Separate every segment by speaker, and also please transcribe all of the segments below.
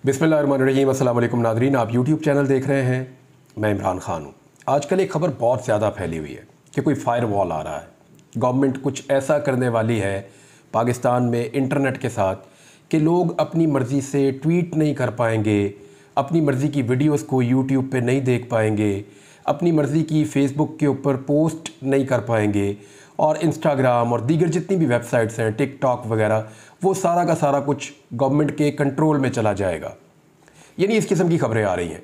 Speaker 1: बिस्मिल्लाहिर्रहमानिर्रहीम। अस्सलाम वालेकुम नाज़रीन, आप यूट्यूब चैनल देख रहे हैं। मैं इमरान ख़ान हूँ। आजकल एक ख़बर बहुत ज़्यादा फैली हुई है कि कोई फायर वॉल आ रहा है, गवर्नमेंट कुछ ऐसा करने वाली है पाकिस्तान में इंटरनेट के साथ कि लोग अपनी मर्ज़ी से ट्वीट नहीं कर पाएंगे, अपनी मर्ज़ी की वीडियोस को यूट्यूब पे नहीं देख पाएंगे, अपनी मर्ज़ी की फ़ेसबुक के ऊपर पोस्ट नहीं कर पाएंगे और इंस्टाग्राम और दीगर जितनी भी वेबसाइट्स हैं, टिकटॉक वगैरह, वो सारा का सारा कुछ गवर्नमेंट के कंट्रोल में चला जाएगा। यानी इस किस्म की खबरें आ रही हैं।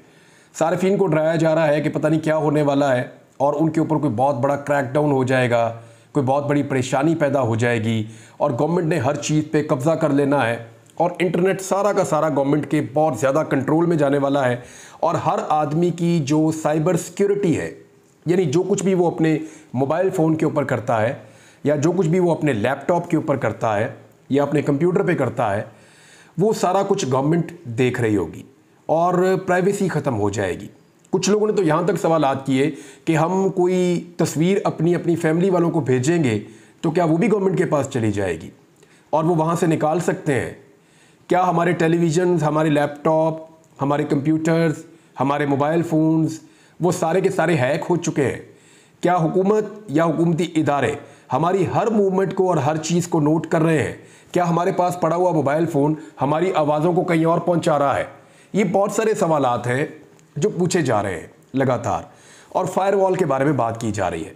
Speaker 1: सार्फिन को डराया जा रहा है कि पता नहीं क्या होने वाला है और उनके ऊपर कोई बहुत बड़ा क्रैकडाउन हो जाएगा, कोई बहुत बड़ी परेशानी पैदा हो जाएगी और गवर्नमेंट ने हर चीज़ पे कब्ज़ा कर लेना है और इंटरनेट सारा का सारा गवर्नमेंट के बहुत ज़्यादा कंट्रोल में जाने वाला है। और हर आदमी की जो साइबर सिक्योरिटी है, यानी जो कुछ भी वो अपने मोबाइल फ़ोन के ऊपर करता है या जो कुछ भी वो अपने लैपटॉप के ऊपर करता है या अपने कंप्यूटर पे करता है, वो सारा कुछ गवर्नमेंट देख रही होगी और प्राइवेसी ख़त्म हो जाएगी। कुछ लोगों ने तो यहाँ तक सवालात किए कि हम कोई तस्वीर अपनी अपनी फैमिली वालों को भेजेंगे तो क्या वो भी गवर्नमेंट के पास चली जाएगी और वो वहाँ से निकाल सकते हैं? क्या हमारे टेलीविज़न, हमारे लैपटॉप, हमारे कंप्यूटर्स, हमारे मोबाइल फ़ोन्स वो सारे के सारे हैक हो चुके हैं? क्या हुकूमत या हुकूमती इदारे हमारी हर मूवमेंट को और हर चीज़ को नोट कर रहे हैं? क्या हमारे पास पड़ा हुआ मोबाइल फ़ोन हमारी आवाज़ों को कहीं और पहुंचा रहा है? ये बहुत सारे सवालात हैं जो पूछे जा रहे हैं लगातार और फायरवॉल के बारे में बात की जा रही है।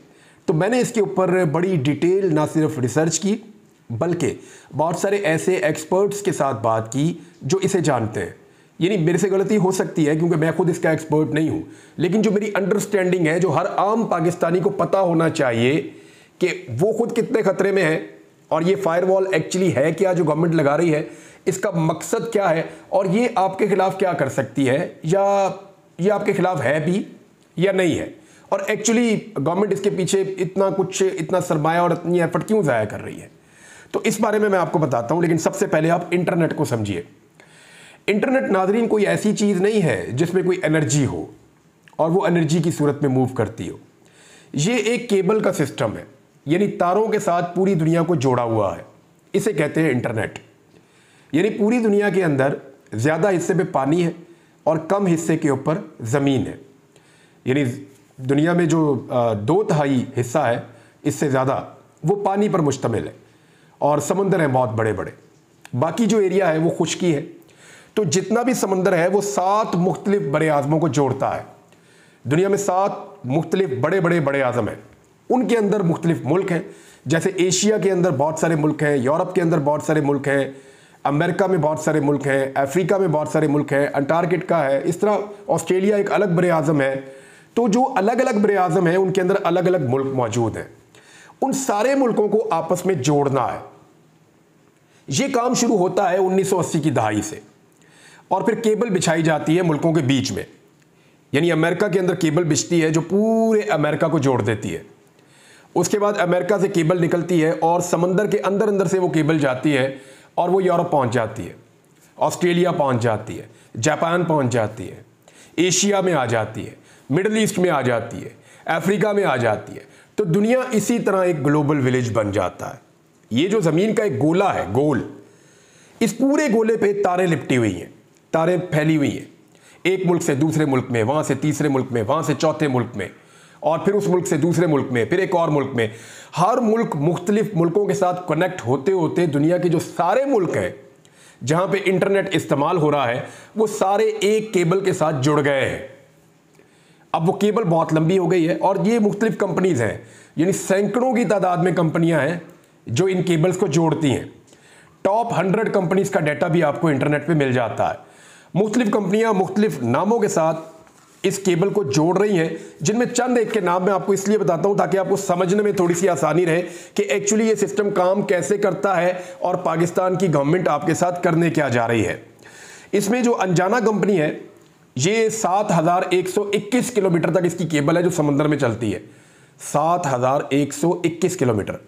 Speaker 1: तो मैंने इसके ऊपर बड़ी डिटेल ना सिर्फ रिसर्च की बल्कि बहुत सारे ऐसे एक्सपर्ट्स के साथ बात की जो इसे जानते हैं। यानी मेरे से गलती हो सकती है क्योंकि मैं खुद इसका एक्सपर्ट नहीं हूँ, लेकिन जो मेरी अंडरस्टैंडिंग है, जो हर आम पाकिस्तानी को पता होना चाहिए कि वो खुद कितने ख़तरे में है और ये फायरवॉल एक्चुअली है क्या जो गवर्नमेंट लगा रही है, इसका मकसद क्या है और ये आपके खिलाफ क्या कर सकती है या ये आपके खिलाफ है भी या नहीं है, और एक्चुअली गवर्नमेंट इसके पीछे इतना कुछ, इतना सरमाया और इतनी एफर्ट क्यों ज़ाया कर रही है। तो इस बारे में मैं आपको बताता हूँ, लेकिन सबसे पहले आप इंटरनेट को समझिए। इंटरनेट नाज़रीन कोई ऐसी चीज़ नहीं है जिसमें कोई एनर्जी हो और वो एनर्जी की सूरत में मूव करती हो। ये एक केबल का सिस्टम है, यानी तारों के साथ पूरी दुनिया को जोड़ा हुआ है। इसे कहते हैं इंटरनेट। यानी पूरी दुनिया के अंदर ज़्यादा हिस्से पे पानी है और कम हिस्से के ऊपर ज़मीन है। यानी दुनिया में जो 2/3 हिस्सा है, इससे ज़्यादा वो पानी पर मुश्तमिल है और समंदर हैं बहुत बड़े बड़े। बाकी जो एरिया है वो खुश्की है। तो जितना भी समंदर है वो 7 मुख्तलिफ बड़े आज़मों को जोड़ता है। दुनिया में 7 मुख्तलिफ बड़े आज़म हैं, उनके अंदर मुख्तलिफ मुल्क हैं। जैसे एशिया के अंदर बहुत सारे मुल्क हैं, यूरोप के अंदर बहुत सारे मुल्क हैं, अमेरिका में बहुत सारे मुल्क हैं, अफ्रीका में बहुत सारे मुल्क हैं, अंटार्कटिका है, इस तरह ऑस्ट्रेलिया एक अलग बड़े आज़म है। तो जो अलग अलग बड़े आज़म हैं उनके अंदर अलग अलग मुल्क मौजूद हैं। उन सारे मुल्कों को आपस में जोड़ना है। ये काम शुरू होता है 1980 की दहाई से और फिर केबल बिछाई जाती है मुल्कों के बीच में। यानी अमेरिका के अंदर केबल बिछती है जो पूरे अमेरिका को जोड़ देती है। उसके बाद अमेरिका से केबल निकलती है और समंदर के अंदर अंदर से वो केबल जाती है और वो यूरोप पहुंच जाती है, ऑस्ट्रेलिया पहुंच जाती है, जापान पहुंच जाती है, एशिया में आ जाती है, मिडल ईस्ट में आ जाती है, अफ्रीका में आ जाती है। तो दुनिया इसी तरह एक ग्लोबल विलेज बन जाता है। ये जो ज़मीन का एक गोला है, गोल, इस पूरे गोले पे तारें लिपटी हुई हैं, तारें फैली हुई हैं, एक मुल्क से दूसरे मुल्क में, वहाँ से तीसरे मुल्क में, वहाँ से चौथे मुल्क में और फिर उस मुल्क से दूसरे मुल्क में, फिर एक और मुल्क में। हर मुल्क मुख्तलिफ मुल्कों के साथ कनेक्ट होते होते दुनिया के जो सारे मुल्क हैं जहाँ पे इंटरनेट इस्तेमाल हो रहा है वो सारे एक केबल के साथ जुड़ गए हैं। अब वो केबल बहुत लंबी हो गई है और ये मुख्तलिफ कंपनीज़ हैं, यानी सैकड़ों की तादाद में कंपनियाँ हैं जो इन केबल्स को जोड़ती हैं। टॉप 100 कंपनीज़ का डाटा भी आपको इंटरनेट पे मिल जाता है। मुख्तलिफ कंपनियाँ मुख्तलिफ नामों के साथ इस केबल को जोड़ रही हैं, जिनमें चंद एक के नाम मैं आपको इसलिए बताता हूं ताकि आपको समझने में थोड़ी सी आसानी रहे कि एक्चुअली ये सिस्टम काम कैसे करता है और पाकिस्तान की गवर्नमेंट आपके साथ करने क्या जा रही है। इसमें जो अंजाना कंपनी है, ये 7121 किलोमीटर तक इसकी केबल है जो समंदर में चलती है। 7121 किलोमीटर।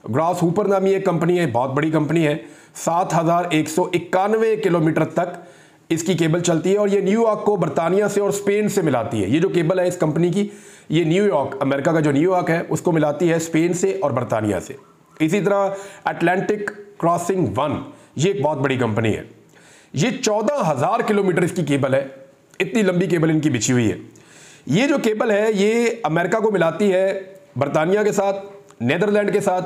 Speaker 1: ग्रास हुपर नामी एक कंपनी है, बहुत बड़ी कंपनी है, 7191 किलोमीटर तक इसकी केबल चलती है और ये न्यूयॉर्क को बरतानिया से और स्पेन से मिलाती है। ये जो केबल है इस कंपनी की, ये न्यूयॉर्क, अमेरिका का जो न्यूयॉर्क है उसको मिलाती है स्पेन से और बरतानिया से। इसी तरह अटलांटिक क्रॉसिंग 1, ये एक बहुत बड़ी कंपनी है। ये 14,000 किलोमीटर इसकी केबल है, इतनी लंबी केबल इनकी बिछी हुई है। ये जो केबल है ये अमेरिका को मिलाती है बरतानिया के साथ, नेदरलैंड के साथ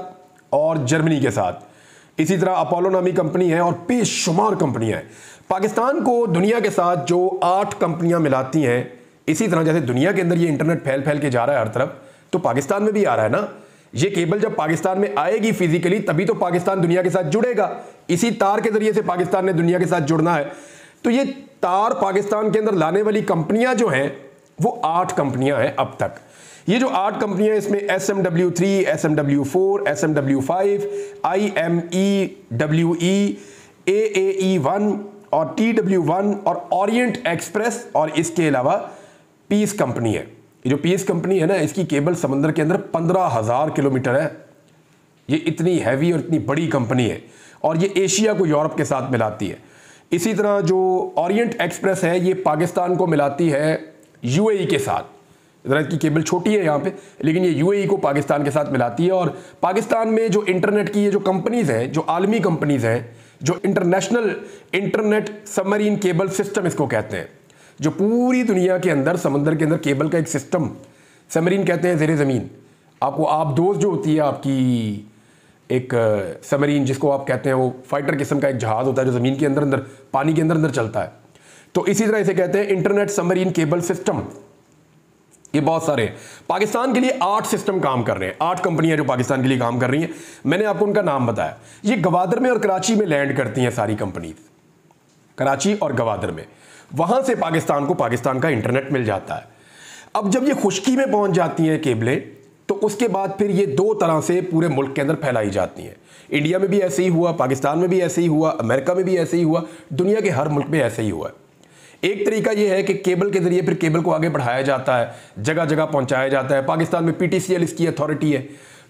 Speaker 1: और जर्मनी के साथ। इसी तरह अपोलो नामी कंपनी है और बेशुमार कंपनियां हैं। पाकिस्तान को दुनिया के साथ जो 8 कंपनियां मिलाती हैं, इसी तरह जैसे दुनिया के अंदर ये इंटरनेट फैल फैल के जा रहा है हर तरफ, तो पाकिस्तान में भी आ रहा है ना। ये केबल जब पाकिस्तान में आएगी फिजिकली तभी तो पाकिस्तान दुनिया के साथ जुड़ेगा। इसी तार के जरिए से पाकिस्तान ने दुनिया के साथ जुड़ना है। तो ये तार पाकिस्तान के अंदर लाने वाली कंपनियां जो हैं वो 8 कंपनियां हैं अब तक। ये जो 8 कंपनियां इसमें SMW3, SMW4, SMW5, IMEWE, AAE1 और TW1 और ओरिएंट एक्सप्रेस और इसके अलावा पीस कंपनी है। ये जो पीस कंपनी है ना, इसकी केबल समंदर के अंदर 15,000 किलोमीटर है। ये इतनी हैवी और इतनी बड़ी कंपनी है और ये एशिया को यूरोप के साथ मिलाती है। इसी तरह जो ओरिएंट एक्सप्रेस है ये पाकिस्तान को मिलाती है UAE के साथ। ज़रा इसकी केबल छोटी है यहाँ पे, लेकिन ये UAE को पाकिस्तान के साथ मिलाती है। और पाकिस्तान में जो इंटरनेट की ये जो कंपनीज़ हैं, जो आलमी कंपनीज़ हैं, जो international internet submarine cable system इसको कहते हैं, जो पूरी दुनिया के अंदर समुद्र के अंदर केबल का एक सिस्टम, सबमरीन कहते हैं ज़ेरे ज़मीन। आपको आबदोज़ जो होती है आपकी एक सबमरीन जिसको आप कहते हैं, वो फाइटर किस्म का एक जहाज़ होता है जो ज़मीन के अंदर अंदर पानी के अंदर अंदर चलता है। तो इसी तरह इसे कहते हैं इंटरनेट सबमरीन केबल सिस्टम। ये बहुत सारे हैं। पाकिस्तान के लिए 8 सिस्टम काम कर रहे हैं, 8 कंपनियां जो पाकिस्तान के लिए काम कर रही हैं। मैंने आपको उनका नाम बताया। ये गवादर में और कराची में लैंड करती हैं सारी कंपनीज, कराची और गवादर में। वहां से पाकिस्तान को पाकिस्तान का इंटरनेट मिल जाता है। अब जब ये खुश्की में पहुंच जाती हैं केबलें, तो उसके बाद फिर ये 2 तरह से पूरे मुल्क के अंदर फैलाई जाती हैं। इंडिया में भी ऐसे ही हुआ, पाकिस्तान में भी ऐसे ही हुआ, अमेरिका में भी ऐसे ही हुआ, दुनिया के हर मुल्क में ऐसे ही हुआ। एक तरीका यह है कि केबल के जरिए फिर केबल को आगे बढ़ाया जाता है, जगह जगह पहुंचाया जाता है। पाकिस्तान में PTCL इसकी अथॉरिटी है,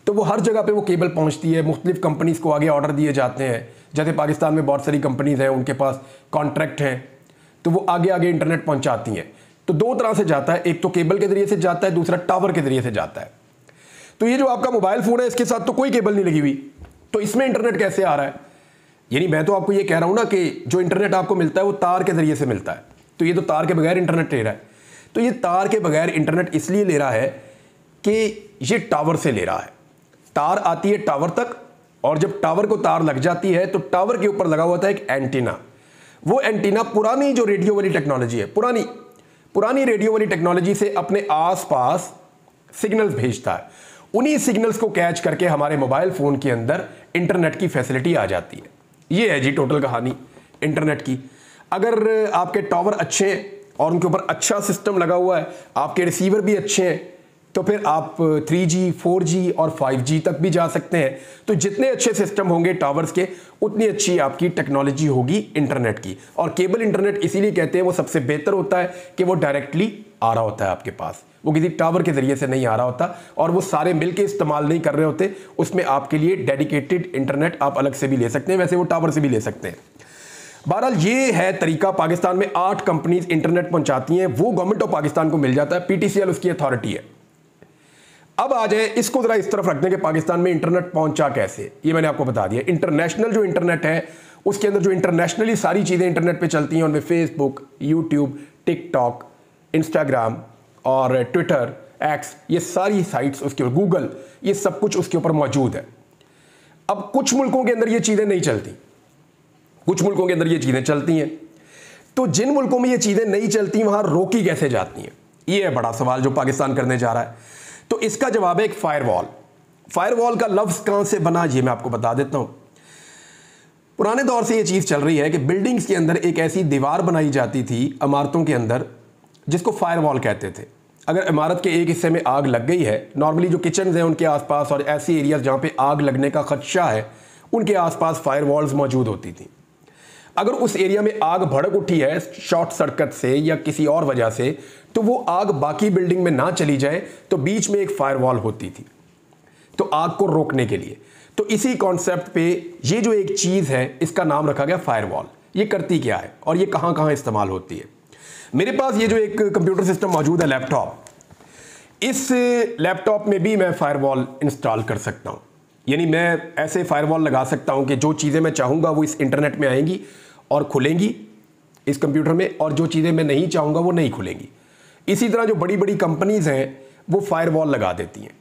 Speaker 1: तो वो हर जगह पे वो केबल पहुंचती है। मुख्तलिफ कंपनीज को आगे ऑर्डर दिए जाते हैं। जैसे पाकिस्तान में बहुत सारी कंपनीज हैं, उनके पास कॉन्ट्रैक्ट हैं, तो वो आगे आगे इंटरनेट पहुंचाती हैं। तो 2 तरह से जाता है, एक तो केबल के जरिए से जाता है, दूसरा टावर के जरिए से जाता है। तो ये जो आपका मोबाइल फ़ोन है इसके साथ तो कोई केबल नहीं लगी हुई, तो इसमें इंटरनेट कैसे आ रहा है? यानी मैं तो आपको ये कह रहा हूँ ना कि जो इंटरनेट आपको मिलता है वो तार के जरिए से मिलता है। तो ये तो तार के बगैर इंटरनेट ले रहा है। तो ये तार के बगैर इंटरनेट इसलिए ले रहा है कि ये टावर से ले रहा है। तार आती है टावर तक, और जब टावर को तार लग जाती है तो टावर के ऊपर लगा हुआ था एक एंटीना। वो एंटीना पुरानी जो रेडियो वाली टेक्नोलॉजी है, पुरानी रेडियो वाली टेक्नोलॉजी से अपने आसपास सिग्नल्स भेजता है। उन्हीं सिग्नल्स को कैच करके हमारे मोबाइल फ़ोन के अंदर इंटरनेट की फैसिलिटी आ जाती है। ये है जी टोटल कहानी इंटरनेट की। अगर आपके टावर अच्छे हैं और उनके ऊपर अच्छा सिस्टम लगा हुआ है, आपके रिसीवर भी अच्छे हैं, तो फिर आप 3G, 4G और 5G तक भी जा सकते हैं। तो जितने अच्छे सिस्टम होंगे टावर्स के, उतनी अच्छी आपकी टेक्नोलॉजी होगी इंटरनेट की। और केबल इंटरनेट इसीलिए कहते हैं वो सबसे बेहतर होता है कि वो डायरेक्टली आ रहा होता है आपके पास, वो किसी टावर के जरिए से नहीं आ रहा होता, और वो सारे मिलके इस्तेमाल नहीं कर रहे होते। उसमें आपके लिए डेडिकेटेड इंटरनेट आप अलग से भी ले सकते हैं, वैसे वो टावर से भी ले सकते हैं। बहरहाल ये है तरीका। पाकिस्तान में 8 कंपनीज इंटरनेट पहुंचाती हैं, वो गवर्नमेंट ऑफ पाकिस्तान को मिल जाता है। PTCL उसकी अथॉरिटी है। अब आ जाए इसको जरा इस तरफ रखते हैं कि पाकिस्तान में इंटरनेट पहुंचा कैसे। ये मैंने आपको बता दिया। इंटरनेशनल जो इंटरनेट है उसके अंदर जो इंटरनेशनली सारी चीज़ें इंटरनेट पे चलती हैं, उनमें फेसबुक, यूट्यूब, टिकटॉक, इंस्टाग्राम और ट्विटर, एक्स, ये सारी साइट्स उसके ऊपर, गूगल, ये सब कुछ उसके ऊपर मौजूद है। अब कुछ मुल्कों के अंदर ये चीज़ें नहीं चलती, कुछ मुल्कों के अंदर ये चीज़ें चलती हैं। तो जिन मुल्कों में ये चीज़ें नहीं चलती वहाँ रोकी कैसे जाती हैं, ये है बड़ा सवाल जो पाकिस्तान करने जा रहा है। तो इसका जवाब है एक फायरवॉल। फायरवॉल का लफ्ज़ कहाँ से बना ये मैं आपको बता देता हूँ। पुराने दौर से ये चीज़ चल रही है कि बिल्डिंग्स के अंदर एक ऐसी दीवार बनाई जाती थी इमारतों के अंदर, जिसको फायरवॉल कहते थे। अगर इमारत के एक हिस्से में आग लग गई है, नॉर्मली जो किचन हैं उनके आसपास और ऐसी एरियाज जहाँ पे आग लगने का खदशा है, उनके आसपास फायरवॉल्स मौजूद होती थी। अगर उस एरिया में आग भड़क उठी है शॉर्ट सर्किट से या किसी और वजह से, तो वो आग बाकी बिल्डिंग में ना चली जाए, तो बीच में एक फायरवॉल होती थी, तो आग को रोकने के लिए। तो इसी कॉन्सेप्ट पे ये जो एक चीज़ है इसका नाम रखा गया फायरवॉल। ये करती क्या है और ये कहाँ कहाँ इस्तेमाल होती है। मेरे पास ये जो एक कंप्यूटर सिस्टम मौजूद है, लैपटॉप, इस लैपटॉप में भी मैं फायरवॉल इंस्टॉल कर सकता हूँ। यानी मैं ऐसे फायरवॉल लगा सकता हूँ कि जो चीज़ें मैं चाहूँगा वो इस इंटरनेट में आएंगी और खुलेंगी इस कंप्यूटर में, और जो चीज़ें मैं नहीं चाहूँगा वो नहीं खुलेंगी। इसी तरह जो बड़ी बड़ी कंपनीज़ हैं वो फायरवॉल लगा देती हैं,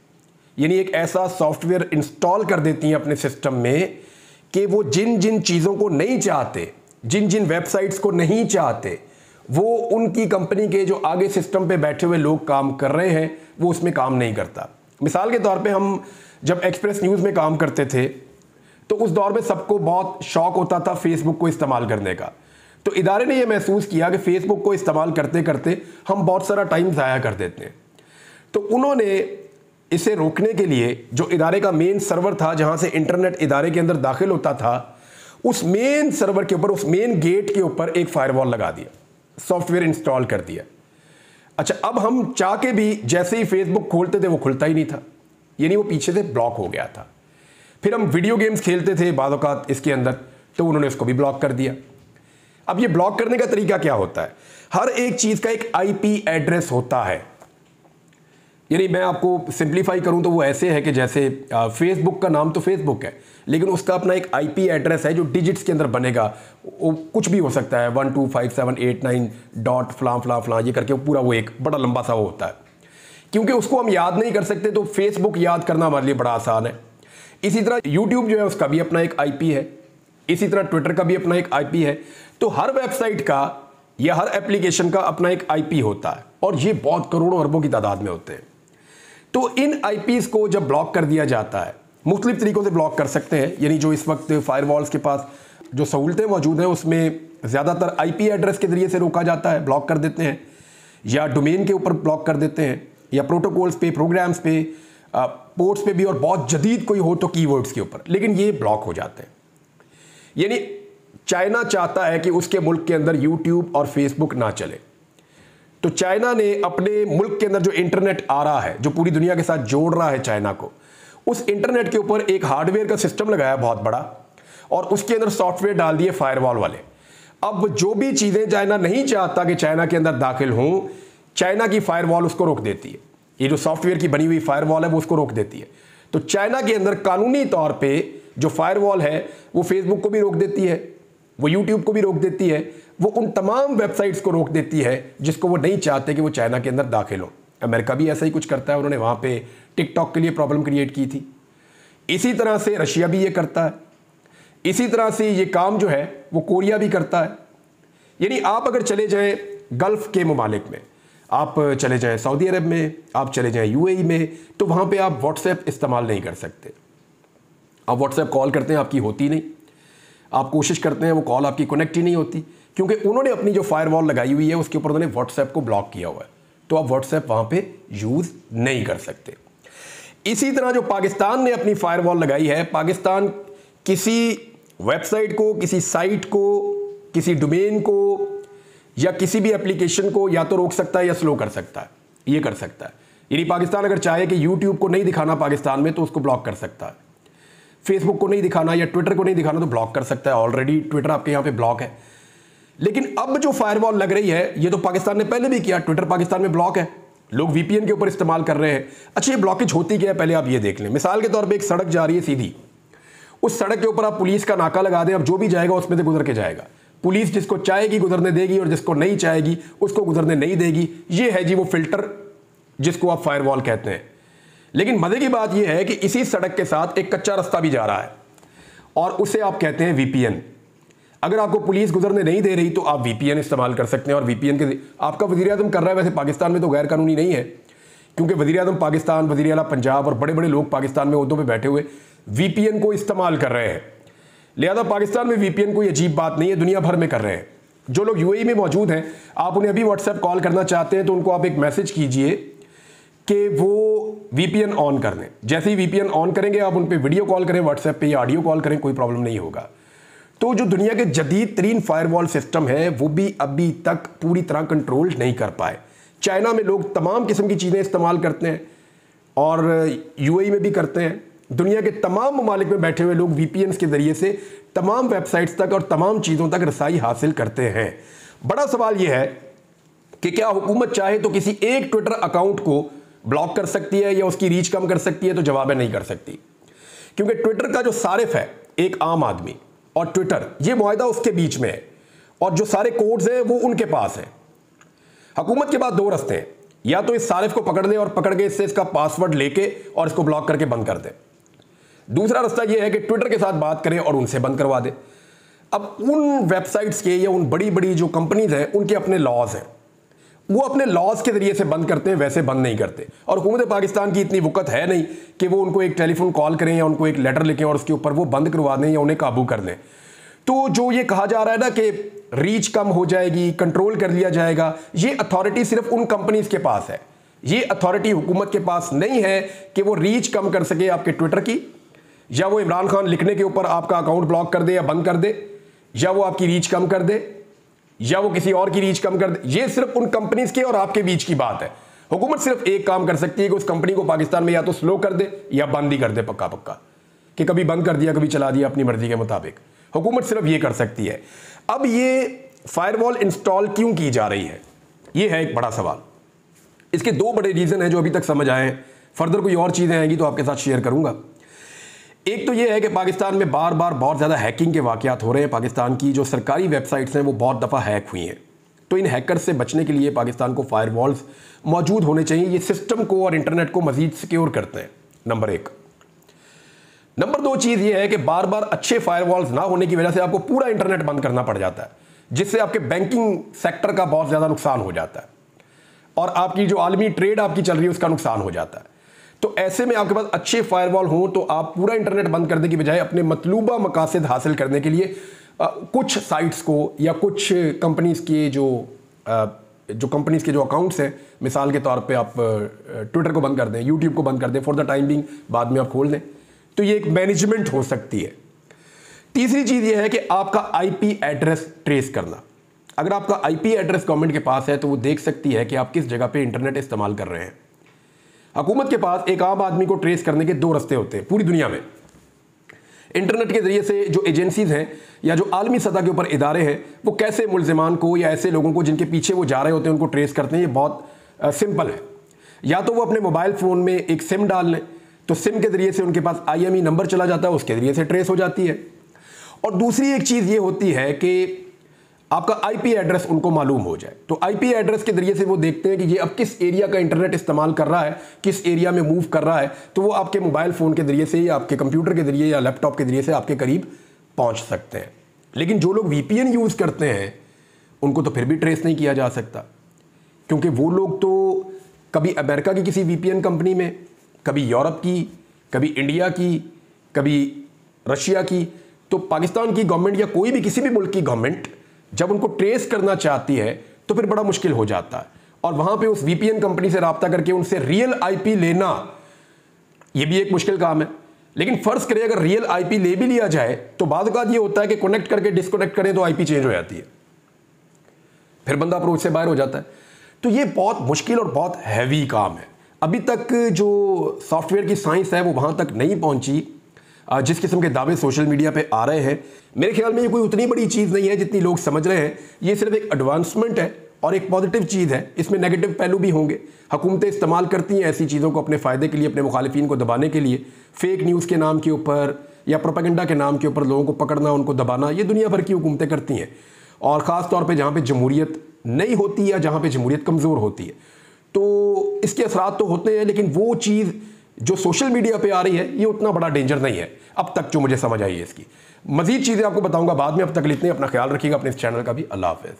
Speaker 1: यानी एक ऐसा सॉफ्टवेयर इंस्टॉल कर देती हैं अपने सिस्टम में कि वो जिन जिन चीज़ों को नहीं चाहते, जिन जिन वेबसाइट्स को नहीं चाहते, वो उनकी कंपनी के जो आगे सिस्टम पे बैठे हुए लोग काम कर रहे हैं वो उसमें काम नहीं करता। मिसाल के तौर पे हम जब एक्सप्रेस न्यूज़ में काम करते थे तो उस दौर में सबको बहुत शौक होता था फेसबुक को इस्तेमाल करने का। तो इदारे ने यह महसूस किया कि फेसबुक को इस्तेमाल करते करते हम बहुत सारा टाइम ज़ाया कर देते हैं, तो उन्होंने इसे रोकने के लिए जो इदारे का मेन सर्वर था जहां से इंटरनेट इदारे के अंदर दाखिल होता था, उस मेन सर्वर के ऊपर, उस मेन गेट के ऊपर एक फायरवॉल लगा दिया, सॉफ्टवेयर इंस्टॉल कर दिया। अच्छा, अब हम चाह के भी जैसे ही फेसबुक खोलते थे वो खुलता ही नहीं था, यानी वो पीछे से ब्लॉक हो गया था। फिर हम वीडियो गेम्स खेलते थे बाद औक़ात इसके अंदर, तो उन्होंने उसको भी ब्लॉक कर दिया। अब ये ब्लॉक करने का तरीका क्या होता है? हर एक चीज़ का एक आईपी एड्रेस होता है, यानी मैं आपको सिंप्लीफाई करूं तो वो ऐसे है कि जैसे फेसबुक का नाम तो फेसबुक है, लेकिन उसका अपना एक आईपी एड्रेस है जो डिजिट्स के अंदर बनेगा। वो कुछ भी हो सकता है, 12578 डॉट फलां फलां फलां ये करके पूरा वो एक बड़ा लंबा सा वो होता है। क्योंकि उसको हम याद नहीं कर सकते तो फेसबुक याद करना हमारे लिए बड़ा आसान है। इसी तरह यूट्यूब जो है उसका भी अपना एक आईपी है, इसी तरह ट्विटर का भी अपना एक आईपी है। तो हर वेबसाइट का या हर एप्लीकेशन का अपना एक आईपी होता है, और ये बहुत करोड़ों अरबों की तादाद में होते हैं। तो इन आईपीज़ को जब ब्लॉक कर दिया जाता है, मुख्तलिफ तरीकों से ब्लॉक कर सकते हैं, यानी जो इस वक्त फायरवॉल्स के पास जो सहूलतें मौजूद हैं उसमें ज़्यादातर आईपी एड्रेस के ज़रिए से रोका जाता है, ब्लॉक कर देते हैं, या डोमेन के ऊपर ब्लॉक कर देते हैं, या प्रोटोकॉल्स पे, प्रोग्राम्स पे, पोर्ट्स पे भी, और बहुत जदीद कोई हो तो कीवर्ड्स के ऊपर, लेकिन ये ब्लॉक हो जाते हैं। यानी चाइना चाहता है कि उसके मुल्क के अंदर यूट्यूब और फेसबुक ना चले, तो चाइना ने अपने मुल्क के अंदर जो इंटरनेट आ रहा है, जो पूरी दुनिया के साथ जोड़ रहा है चाइना को, उस इंटरनेट के ऊपर एक हार्डवेयर का सिस्टम लगाया बहुत बड़ा, और उसके अंदर सॉफ्टवेयर डाल दिए फायरवॉल वाले। अब जो भी चीज़ें चाइना नहीं चाहता कि चाइना के अंदर दाखिल हों, चाइना की फायरवॉल उसको रोक देती है। ये जो सॉफ्टवेयर की बनी हुई फायरवॉल है वो उसको रोक देती है। तो चाइना के अंदर कानूनी तौर पे जो फायरवॉल है वो फेसबुक को भी रोक देती है, वो यूट्यूब को भी रोक देती है, वो उन तमाम वेबसाइट्स को रोक देती है जिसको वो नहीं चाहते कि वो चाइना के अंदर दाखिल हो। अमेरिका भी ऐसा ही कुछ करता है, उन्होंने वहाँ पे टिकटॉक के लिए प्रॉब्लम क्रिएट की थी। इसी तरह से रशिया भी ये करता है, इसी तरह से ये काम जो है वो कोरिया भी करता है। यानी आप अगर चले जाएं गल्फ़ के ममालिक में, आप चले जाएं सऊदी अरब में, आप चले जाएं यूएई में, तो वहाँ पे आप व्हाट्सएप इस्तेमाल नहीं कर सकते। आप व्हाट्सएप कॉल करते हैं, आपकी होती नहीं, आप कोशिश करते हैं वो कॉल आपकी कनेक्ट ही नहीं होती, क्योंकि उन्होंने अपनी जो फायरवॉल लगाई हुई है उसके ऊपर उन्होंने व्हाट्सएप को ब्लॉक किया हुआ है, तो आप व्हाट्सएप वहाँ पे यूज़ नहीं कर सकते। इसी तरह जो पाकिस्तान ने अपनी फायरवॉल लगाई है, पाकिस्तान किसी वेबसाइट को, किसी साइट को, किसी डोमेन को या किसी भी एप्लीकेशन को या तो रोक सकता है या स्लो कर सकता है, ये कर सकता है। यानी पाकिस्तान अगर चाहे कि यूट्यूब को नहीं दिखाना पाकिस्तान में तो उसको ब्लॉक कर सकता है, फेसबुक को नहीं दिखाना या ट्विटर को नहीं दिखाना तो ब्लॉक कर सकता है। ऑलरेडी ट्विटर आपके यहाँ पे ब्लॉक है। लेकिन अब जो फायरवॉल लग रही है ये तो पाकिस्तान ने पहले भी किया, ट्विटर पाकिस्तान में ब्लॉक है, लोग वीपीएन के ऊपर इस्तेमाल कर रहे हैं। अच्छा, ये ब्लॉकेज होती क्या है पहले आप ये देख लें। मिसाल के तौर पर एक सड़क जा रही है सीधी, उस सड़क के ऊपर आप पुलिस का नाका लगा दें, अब जो भी जाएगा उसमें से गुजर के जाएगा। पुलिस जिसको चाहेगी गुजरने देगी और जिसको नहीं चाहेगी उसको गुजरने नहीं देगी। ये है जी वो फिल्टर जिसको आप फायरवॉल कहते हैं। लेकिन मजे की बात यह है कि इसी सड़क के साथ एक कच्चा रास्ता भी जा रहा है और उसे आप कहते हैं वीपीएन। अगर आपको पुलिस गुजरने नहीं दे रही तो आप वीपीएन इस्तेमाल कर सकते हैं। और वीपीएन के आपका वज़ीर आज़म कर रहा है, वैसे पाकिस्तान में तो गैर कानूनी नहीं है, क्योंकि वज़ीर आज़म पाकिस्तान, वज़ीर आला पंजाब और बड़े बड़े लोग पाकिस्तान में ओहदों पे बैठे हुए वीपीएन को इस्तेमाल कर रहे हैं। लिहाजा पाकिस्तान में वीपीएन कोई अजीब बात नहीं है, दुनिया भर में कर रहे हैं। जो लोग यूएई में मौजूद हैं, आप उन्हें अभी व्हाट्सएप कॉल करना चाहते हैं तो उनको आप एक मैसेज कीजिए कि वो वीपीएन ऑन कर दें। जैसे ही वीपीएन ऑन करेंगे आप उन पर वीडियो कॉल करें, व्हाट्सएप पे या ऑडियो कॉल करें, कोई प्रॉब्लम नहीं होगा। तो जो दुनिया के जदीद तरीन फायरवॉल सिस्टम है वो भी अभी तक पूरी तरह कंट्रोल नहीं कर पाए। चाइना में लोग तमाम किस्म की चीज़ें इस्तेमाल करते हैं और यूएई में भी करते हैं। दुनिया के तमाम ममालिक में बैठे हुए लोग वीपीएन के ज़रिए से तमाम वेबसाइट्स तक और तमाम चीज़ों तक रसाई हासिल करते हैं। बड़ा सवाल यह है कि क्या हुकूमत चाहे तो किसी एक ट्विटर अकाउंट को ब्लॉक कर सकती है या उसकी रीच कम कर सकती है? तो जवाब है नहीं कर सकती, क्योंकि ट्विटर का जो सारिफ है एक आम आदमी और ट्विटर, ये मुआहदा उसके बीच में है और जो सारे कोड्स हैं वो उनके पास हैं। हुकूमत के पास दो रास्ते हैं, या तो इस सारिफ को पकड़ दे और पकड़ के इससे इसका पासवर्ड लेके और इसको ब्लॉक करके बंद कर दे। दूसरा रास्ता यह है कि ट्विटर के साथ बात करें और उनसे बंद करवा दे। अब उन वेबसाइट्स के या उन बड़ी बड़ी जो कंपनीज हैं उनके अपने लॉज हैं, वो अपने लॉज के जरिए से बंद करते हैं, वैसे बंद नहीं करते। और हुकूमत पाकिस्तान की इतनी वक़्त है नहीं कि वो उनको एक टेलीफोन कॉल करें या उनको एक लेटर लिखें और उसके ऊपर वो बंद करवा दें या उन्हें काबू कर लें। तो जो ये कहा जा रहा है ना कि रीच कम हो जाएगी, कंट्रोल कर लिया जाएगा, ये अथॉरिटी सिर्फ उन कंपनीज के पास है। ये अथॉरिटी हुकूमत के पास नहीं है कि वो रीच कम कर सके आपके ट्विटर की, या वो इमरान खान लिखने के ऊपर आपका अकाउंट ब्लॉक कर दे या बंद कर दे, या वो आपकी रीच कम कर दे, या वो किसी और की रीच कम कर दे। ये सिर्फ उन कंपनीज के और आपके बीच की बात है। हुकूमत सिर्फ एक काम कर सकती है कि उस कंपनी को पाकिस्तान में या तो स्लो कर दे या बंद ही कर दे पक्का पक्का, कि कभी बंद कर दिया कभी चला दिया अपनी मर्जी के मुताबिक। हुकूमत सिर्फ ये कर सकती है। अब ये फायरवॉल इंस्टॉल क्यों की जा रही है, ये है एक बड़ा सवाल। इसके दो बड़े रीजन हैं जो अभी तक समझ आए हैं। फर्दर कोई और चीजें आएंगी तो आपके साथ शेयर करूंगा। एक तो यह है कि पाकिस्तान में बार बार बहुत ज़्यादा हैकिंग के वाक़यात हो रहे हैं। पाकिस्तान की जो सरकारी वेबसाइट्स हैं वो बहुत दफ़ा हैक हुई हैं। तो इन हैकर से बचने के लिए पाकिस्तान को फायरवॉल्स मौजूद होने चाहिए। ये सिस्टम को और इंटरनेट को मज़ीद सिक्योर करते हैं, नंबर एक। नंबर दो चीज़ ये है कि बार बार अच्छे फायरवॉल्स ना होने की वजह से आपको पूरा इंटरनेट बंद करना पड़ जाता है, जिससे आपके बैंकिंग सेक्टर का बहुत ज़्यादा नुकसान हो जाता है और आपकी जो आलमी ट्रेड आपकी चल रही है उसका नुकसान हो जाता है। तो ऐसे में आपके पास अच्छे फायरवॉल हो तो आप पूरा इंटरनेट बंद करने की बजाय अपने मतलूबा मकासद हासिल करने के लिए कुछ साइट्स को या कुछ कंपनीज के जो कंपनीज के जो अकाउंट्स हैं, मिसाल के तौर पे आप ट्विटर को बंद कर दें, यूट्यूब को बंद कर दें फॉर द टाइम बिंग, बाद में आप खोल दें। तो ये एक मैनेजमेंट हो सकती है। तीसरी चीज़ ये है कि आपका आईपी एड्रेस ट्रेस करना। अगर आपका आईपी एड्रेस गवर्नमेंट के पास है तो वो देख सकती है कि आप किस जगह पे इंटरनेट इस्तेमाल कर रहे हैं। हुकूमत के पास एक आम आदमी को ट्रेस करने के दो रास्ते होते हैं पूरी दुनिया में। इंटरनेट के जरिए से जो एजेंसीज हैं या जो आलमी सतह के ऊपर इदारे हैं वो कैसे मुल्जिमान को या ऐसे लोगों को जिनके पीछे वो जा रहे होते हैं उनको ट्रेस करते हैं। ये बहुत सिंपल है। या तो वो अपने मोबाइल फ़ोन में एक सिम डाल लें, तो सिम के जरिए से उनके पास IME नंबर चला जाता है, उसके जरिए से ट्रेस हो जाती है। और दूसरी एक चीज़ ये होती है कि आपका आईपी एड्रेस उनको मालूम हो जाए। तो आईपी एड्रेस के जरिए से वो देखते हैं कि ये अब किस एरिया का इंटरनेट इस्तेमाल कर रहा है, किस एरिया में मूव कर रहा है, तो वो आपके मोबाइल फ़ोन के जरिए से या आपके कंप्यूटर के जरिए या लैपटॉप के जरिए से आपके करीब पहुंच सकते हैं। लेकिन जो लोग VPN यूज़ करते हैं उनको तो फिर भी ट्रेस नहीं किया जा सकता, क्योंकि वो लोग तो कभी अमेरिका की किसी VPN कंपनी में, कभी यूरोप की, कभी इंडिया की, कभी रशिया की। तो पाकिस्तान की गवर्नमेंट या कोई भी किसी भी मुल्क की गवर्नमेंट जब उनको ट्रेस करना चाहती है तो फिर बड़ा मुश्किल हो जाता है। और वहां पे उस VPN कंपनी से रब्ता करके उनसे रियल IP लेना, ये भी एक मुश्किल काम है। लेकिन फर्ज करें अगर रियल IP ले भी लिया जाए तो बाद औक़ात ये होता है कि कनेक्ट करके डिस्कनेक्ट करें तो IP चेंज हो जाती है, फिर बंदा अप्रोच से बाहर हो जाता है। तो ये बहुत मुश्किल और बहुत हैवी काम है। अभी तक जो सॉफ्टवेयर की साइंस है वो वहां तक नहीं पहुंची। जिस किस्म के दावे सोशल मीडिया पे आ रहे हैं, मेरे ख्याल में ये कोई उतनी बड़ी चीज़ नहीं है जितनी लोग समझ रहे हैं। ये सिर्फ एक एडवांसमेंट है और एक पॉजिटिव चीज़ है। इसमें नेगेटिव पहलू भी होंगे। हुकूमतें इस्तेमाल करती हैं ऐसी चीज़ों को अपने फ़ायदे के लिए, अपने मुखालिफिन को दबाने के लिए, फेक न्यूज़ के नाम के ऊपर या प्रोपेगेंडा के नाम के ऊपर लोगों को पकड़ना, उनको दबाना, ये दुनिया भर की हुकूमतें करती हैं। और ख़ास तौर पर जहाँ पर जमहूरियत नहीं होती या जहाँ पर जमहूरियत कमज़ोर होती है, तो इसके असरात तो होते हैं। लेकिन वो चीज़ जो सोशल मीडिया पे आ रही है ये उतना बड़ा डेंजर नहीं है अब तक, जो मुझे समझ आई है इसकी। मजीद चीज़ें आपको बताऊंगा बाद में। अब तक इतने, अपना ख्याल रखिएगा, अपने इस चैनल का भी। अल्लाह हाफ़िज़।